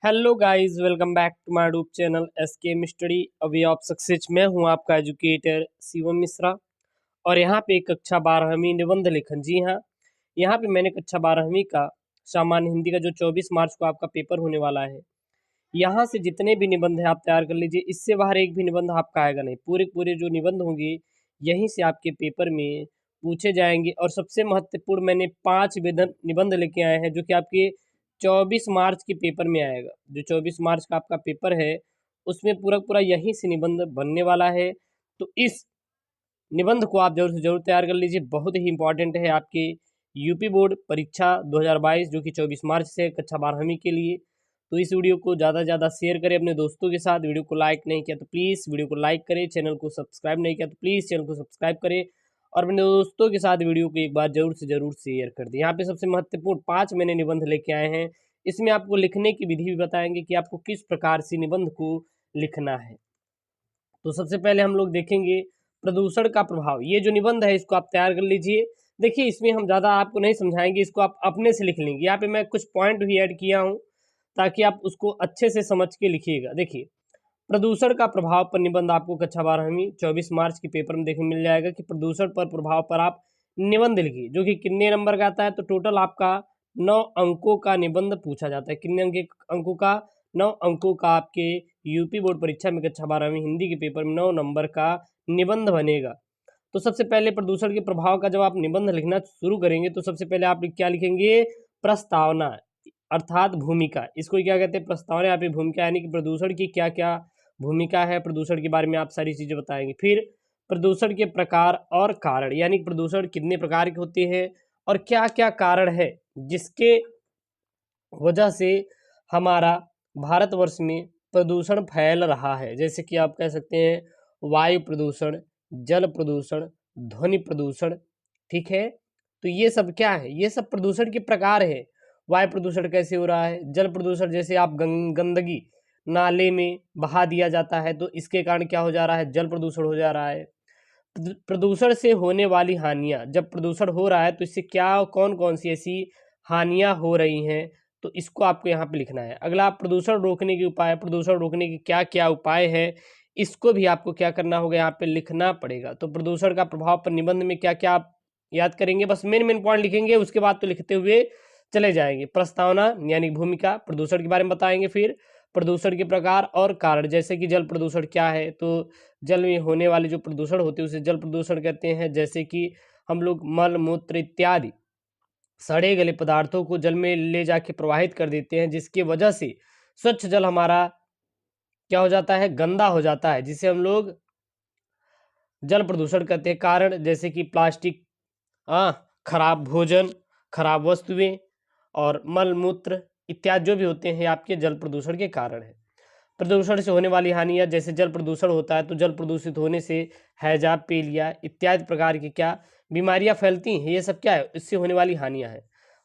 Hello guys, welcome back to my YouTube channel SK study a way of success. मैं हूं आपका educator Shivam Mishra और यहां पे कक्षा 12वीं निबंध लेखन। जी हां, यहां पे मैंने कक्षा 12वीं का सामान्य हिंदी का जो 24 मार्च को आपका पेपर होने वाला है, यहां से जितने भी निबंध है आप तैयार कर लीजिए। इससे बाहर एक भी निबंध आपका आएगा नहीं। पूरे पूरे जो निबंध होंगे यहीं से आपके पेपर में पूछे जाएंगे। और सबसे महत्वपूर्ण, मैंने 5 निबंध लेके आए हैं जो कि आपके 24 मार्च के पेपर में आएगा। जो 24 मार्च का आपका पेपर है उसमें पूरा पूरा यहीं से निबंध बनने वाला है। तो इस निबंध को आप जरूर से जरूर तैयार कर लीजिए। बहुत ही इंपॉर्टेंट है आपके यूपी बोर्ड परीक्षा 2022 जो कि 24 मार्च से कक्षा 12वीं के लिए। तो इस वीडियो को ज़्यादा से ज़्यादा शेयर करें अपने दोस्तों के साथ। वीडियो को लाइक नहीं किया तो प्लीज़ वीडियो को लाइक करें। चैनल को सब्सक्राइब नहीं किया तो प्लीज़ चैनल को सब्सक्राइब करें और अपने दोस्तों के साथ वीडियो को एक बार जरूर से जरूर शेयर कर दें। यहाँ पे सबसे महत्वपूर्ण 5 मैंने निबंध लेके आए हैं। इसमें आपको लिखने की विधि भी बताएंगे कि आपको किस प्रकार से निबंध को लिखना है। तो सबसे पहले हम लोग देखेंगे प्रदूषण का प्रभाव। ये जो निबंध है इसको आप तैयार कर लीजिए। देखिए, इसमें हम ज़्यादा आपको नहीं समझाएंगे, इसको आप अपने से लिख लेंगे। यहाँ पे मैं कुछ पॉइंट भी ऐड किया हूँ ताकि आप उसको अच्छे से समझ के लिखिएगा। देखिए, प्रदूषण का प्रभाव पर निबंध आपको कक्षा 12वीं 24 मार्च के पेपर में देखने मिल जाएगा कि प्रदूषण पर प्रभाव पर आप निबंध लिखिए, जो कि कितने नंबर का आता है। तो टोटल आपका 9 अंकों का निबंध पूछा जाता है। कितने अंकों का? 9 अंकों का आपके यूपी बोर्ड परीक्षा में कक्षा 12वीं हिंदी के पेपर में 9 नंबर का निबंध बनेगा। तो सबसे पहले प्रदूषण के प्रभाव का जब आप निबंध लिखना शुरू करेंगे तो सबसे पहले आप क्या लिखेंगे? प्रस्तावना अर्थात भूमिका। इसको क्या कहते हैं? प्रस्तावना या फिर भूमिका, यानी कि प्रदूषण की क्या क्या भूमिका है, प्रदूषण के बारे में आप सारी चीजें बताएंगे। फिर प्रदूषण के प्रकार और कारण, यानी कि प्रदूषण कितने प्रकार के होते हैं और क्या क्या कारण है जिसके वजह से हमारा भारतवर्ष में प्रदूषण फैल रहा है। जैसे कि आप कह सकते हैं वायु प्रदूषण, जल प्रदूषण, ध्वनि प्रदूषण। ठीक है, तो ये सब क्या है? ये सब प्रदूषण के प्रकार है। वायु प्रदूषण कैसे हो रहा है? जल प्रदूषण, जैसे आप गंदगी नाले में बहा दिया जाता है तो इसके कारण क्या हो जा रहा है? जल प्रदूषण हो जा रहा है। प्रदूषण से होने वाली हानियां, जब प्रदूषण हो रहा है तो इससे क्या कौन कौन सी ऐसी हानियां हो रही हैं, तो इसको आपको यहाँ पे लिखना है। अगला, प्रदूषण रोकने के उपाय। प्रदूषण रोकने के क्या क्या उपाय है, इसको भी आपको क्या करना होगा? यहाँ पे लिखना पड़ेगा। तो प्रदूषण का प्रभाव पर निबंध में क्या क्या आप याद करेंगे? बस मेन मेन पॉइंट लिखेंगे, उसके बाद तो लिखते हुए चले जाएंगे। प्रस्तावना यानी भूमिका, प्रदूषण के बारे में बताएंगे। फिर प्रदूषण के प्रकार और कारण, जैसे कि जल प्रदूषण क्या है, तो जल में होने वाले जो प्रदूषण होते हैं उसे जल प्रदूषण कहते हैं। जैसे कि हम लोग मल मूत्र इत्यादि सड़े गले पदार्थों को जल में ले जाके प्रवाहित कर देते हैं, जिसकी वजह से स्वच्छ जल हमारा क्या हो जाता है? गंदा हो जाता है, जिसे हम लोग जल प्रदूषण कहते हैं। कारण, जैसे कि प्लास्टिक, खराब भोजन, खराब वस्तुएं और मल मूत्र इत्यादि जो भी होते हैं आपके जल प्रदूषण के कारण है। प्रदूषण से होने वाली हानियां, जैसे जल प्रदूषण होता है तो जल प्रदूषित होने से हैजा, पीलिया इत्यादि प्रकार की क्या बीमारियां फैलती हैं। ये सब क्या है? इससे होने वाली हानियां हैं।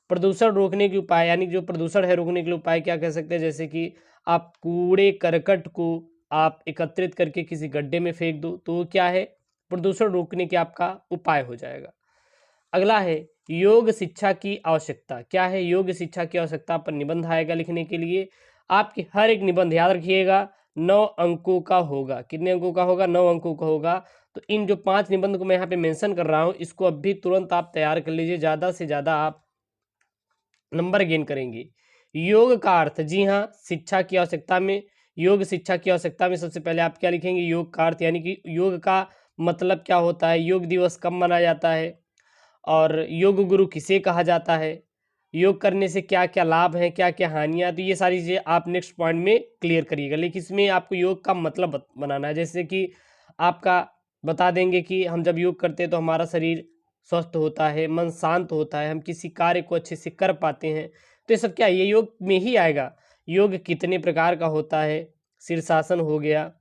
प्रदूषण रोकने के उपाय, यानी जो प्रदूषण है रोकने के लिए उपाय क्या कह सकते हैं? जैसे कि आप कूड़े करकट को आप एकत्रित करके किसी गड्ढे में फेंक दो, तो क्या है? प्रदूषण रोकने के आपका उपाय हो जाएगा। अगला है योग शिक्षा की आवश्यकता। क्या है? योग शिक्षा की आवश्यकता पर निबंध आएगा लिखने के लिए। आपके हर एक निबंध याद रखिएगा 9 अंकों का होगा। कितने अंकों का होगा? 9 अंकों का होगा। तो इन जो 5 निबंध को मैं यहाँ पे मेंशन कर रहा हूँ, इसको अभी तुरंत आप तैयार कर लीजिए, ज़्यादा से ज़्यादा आप नंबर गेन करेंगे। योग का अर्थ, जी हाँ, शिक्षा की आवश्यकता में, योग शिक्षा की आवश्यकता में सबसे पहले आप क्या लिखेंगे? योग का अर्थ, यानी कि योग का मतलब क्या होता है, योग दिवस कब मनाया जाता है और योग गुरु किसे कहा जाता है, योग करने से क्या क्या लाभ हैं, क्या क्या हानियां। तो ये सारी चीज़ें आप नेक्स्ट पॉइंट में क्लियर करिएगा, लेकिन इसमें आपको योग का मतलब बनाना है। जैसे कि आपका बता देंगे कि हम जब योग करते हैं तो हमारा शरीर स्वस्थ होता है, मन शांत होता है, हम किसी कार्य को अच्छे से कर पाते हैं। तो ये सब क्या है? ये योग में ही आएगा। योग कितने प्रकार का होता है, शीर्षासन हो गया,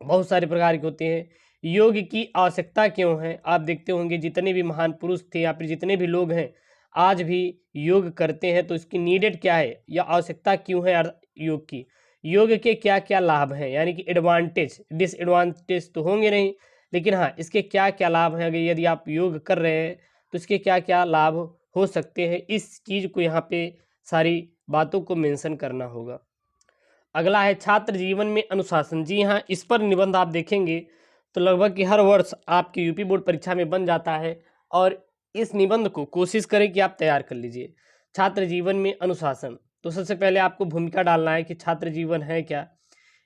बहुत सारे प्रकार के होते हैं। योग की आवश्यकता क्यों है? आप देखते होंगे जितने भी महान पुरुष थे या फिर जितने भी लोग हैं आज भी योग करते हैं, तो इसकी नीडेड क्या है या आवश्यकता क्यों है योग की? योग के क्या क्या लाभ हैं, यानी कि एडवांटेज, डिसएडवांटेज तो होंगे नहीं, लेकिन हाँ इसके क्या क्या लाभ हैं। अगर यदि आप योग कर रहे हैं तो इसके क्या क्या लाभ हो सकते हैं, इस चीज़ को यहाँ पे सारी बातों को मेंशन करना होगा। अगला है छात्र जीवन में अनुशासन। जी हाँ, इस पर निबंध आप देखेंगे तो लगभग कि हर वर्ष आपकी यूपी बोर्ड परीक्षा में बन जाता है और इस निबंध को कोशिश करें कि आप तैयार कर लीजिए। छात्र जीवन में अनुशासन, तो सबसे पहले आपको भूमिका डालना है कि छात्र जीवन है क्या,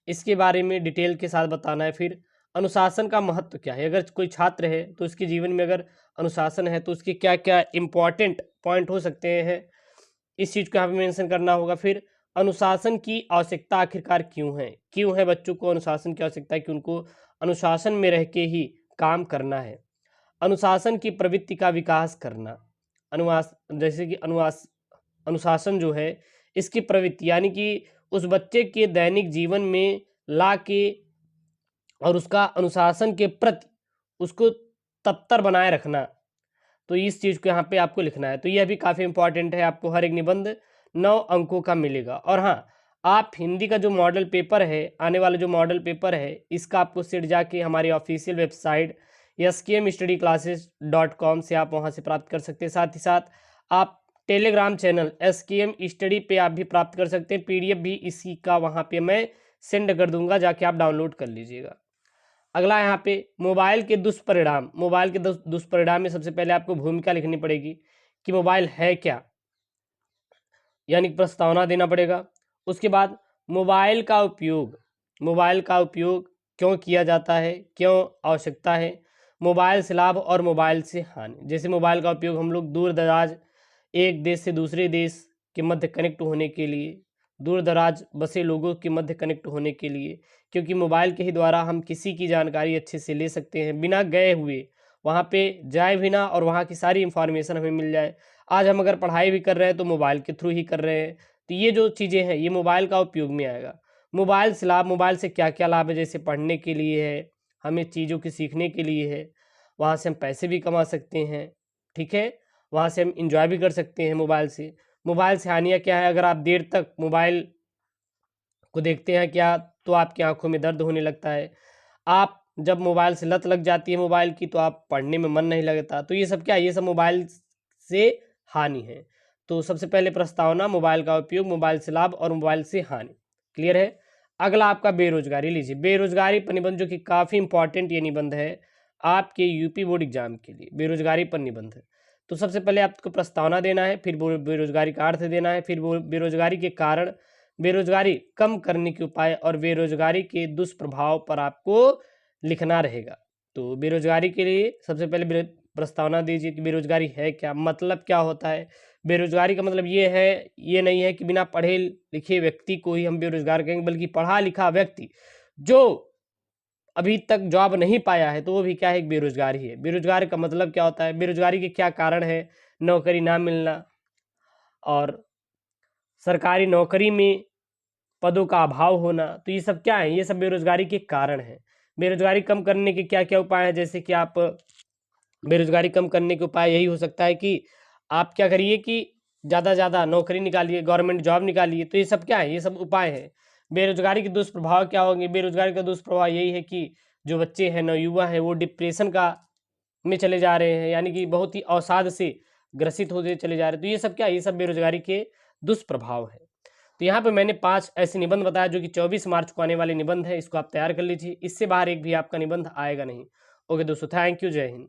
इसके बारे में डिटेल के साथ बताना है। फिर अनुशासन का महत्व क्या है, अगर कोई छात्र है तो उसके जीवन में अगर अनुशासन है तो उसके क्या क्या इंपॉर्टेंट पॉइंट हो सकते हैं, इस चीज़ को यहाँ पे मेंशन करना होगा। फिर अनुशासन की आवश्यकता आखिरकार क्यों है बच्चों को अनुशासन की आवश्यकता है कि उनको अनुशासन में रह के ही काम करना है। अनुशासन की प्रवृत्ति का विकास करना, अनुवास जैसे कि अनुशासन जो है इसकी प्रवृत्ति यानी कि उस बच्चे के दैनिक जीवन में ला के और उसका अनुशासन के प्रति उसको तत्पर बनाए रखना, तो इस चीज़ को यहाँ पे आपको लिखना है। तो यह भी काफ़ी इंपॉर्टेंट है, आपको हर एक निबंध 9 अंकों का मिलेगा। और हाँ, आप हिंदी का जो मॉडल पेपर है, आने वाला जो मॉडल पेपर है, इसका आपको सेट जाके हमारी ऑफिशियल वेबसाइट skmstudyclasses.com से आप वहाँ से प्राप्त कर सकते हैं। साथ ही साथ आप टेलीग्राम चैनल SKM स्टडी पे आप भी प्राप्त कर सकते हैं। PDF भी इसी का वहाँ पे मैं सेंड कर दूंगा, जाके आप डाउनलोड कर लीजिएगा। अगला यहाँ पे मोबाइल के दुष्परिणाम। मोबाइल के दुष्परिणाम में सबसे पहले आपको भूमिका लिखनी पड़ेगी कि मोबाइल है क्या, यानी प्रस्तावना देना पड़ेगा। उसके बाद मोबाइल का उपयोग क्यों किया जाता है, क्यों आवश्यकता है, मोबाइल से लाभ और मोबाइल से हानि। जैसे मोबाइल का उपयोग हम लोग दूर दराज एक देश से दूसरे देश के मध्य कनेक्ट होने के लिए, दूर दराज बसे लोगों के मध्य कनेक्ट होने के लिए, क्योंकि मोबाइल के ही द्वारा हम किसी की जानकारी अच्छे से ले सकते हैं बिना गए हुए, वहाँ पे जाए भी ना और वहाँ की सारी इन्फॉर्मेशन हमें मिल जाए। आज हम अगर पढ़ाई भी कर रहे हैं तो मोबाइल के थ्रू ही कर रहे हैं। तो ये जो चीज़ें हैं ये मोबाइल का उपयोग में आएगा। मोबाइल से लाभ, मोबाइल से क्या क्या लाभ है, जैसे पढ़ने के लिए है, हमें चीज़ों की सीखने के लिए है, वहाँ से हम पैसे भी कमा सकते हैं, ठीक है, वहाँ से हम इंजॉय भी कर सकते हैं मोबाइल से। मोबाइल से हानियाँ क्या है, अगर आप देर तक मोबाइल को देखते हैं क्या तो आपकी आंखों में दर्द होने लगता है। आप जब मोबाइल से लत लग जाती है मोबाइल की तो आप पढ़ने में मन नहीं लगता। तो ये सब क्या है, ये सब मोबाइल से हानि है। तो सबसे पहले प्रस्तावना, मोबाइल का उपयोग, मोबाइल से लाभ और मोबाइल से हानि, क्लियर है। अगला आपका बेरोजगारी लीजिए। बेरोजगारी पर निबंध जो कि काफ़ी इंपॉर्टेंट ये निबंध है आपके यूपी बोर्ड एग्जाम के लिए, बेरोजगारी पर निबंध है। तो सबसे पहले आपको प्रस्तावना देना है, फिर बेरोजगारी का अर्थ देना है, फिर बेरोजगारी के कारण, बेरोजगारी कम करने के उपाय और बेरोजगारी के दुष्प्रभाव पर आपको लिखना रहेगा। तो बेरोजगारी के लिए सबसे पहले प्रस्तावना दीजिए कि बेरोजगारी है क्या, मतलब क्या होता है। बेरोजगारी का मतलब ये है, ये नहीं है कि बिना पढ़े लिखे व्यक्ति को ही हम बेरोजगार कहेंगे, बल्कि पढ़ा लिखा व्यक्ति जो अभी तक जॉब नहीं पाया है तो वो भी क्या है, एक बेरोजगार ही है। बेरोजगार का मतलब क्या होता है, बेरोजगारी के क्या कारण है, नौकरी ना मिलना और सरकारी नौकरी में पदों का अभाव होना। तो ये सब क्या है, ये सब बेरोजगारी के कारण हैं। बेरोजगारी कम करने के क्या क्या उपाय हैं, जैसे कि आप बेरोजगारी कम करने के उपाय यही हो सकता है कि आप क्या करिए कि ज़्यादा से ज़्यादा नौकरी निकालिए, गवर्नमेंट जॉब निकालिए। तो ये सब क्या है, ये सब उपाय हैं। बेरोजगारी के दुष्प्रभाव क्या होंगे, बेरोजगारी का दुष्प्रभाव यही है कि जो बच्चे हैं, नवयुवा हैं, वो डिप्रेशन का में चले जा रहे हैं, यानी कि बहुत ही अवसाद से ग्रसित होते चले जा रहे हैं। तो ये सब क्या है, ये सब बेरोजगारी के दुष्प्रभाव है। तो यहाँ पे मैंने 5 ऐसे निबंध बताया जो कि 24 मार्च को आने वाले निबंध है, इसको आप तैयार कर लीजिए। इससे बाहर एक भी आपका निबंध आएगा नहीं। ओके दोस्तों, थैंक यू, जय हिंद।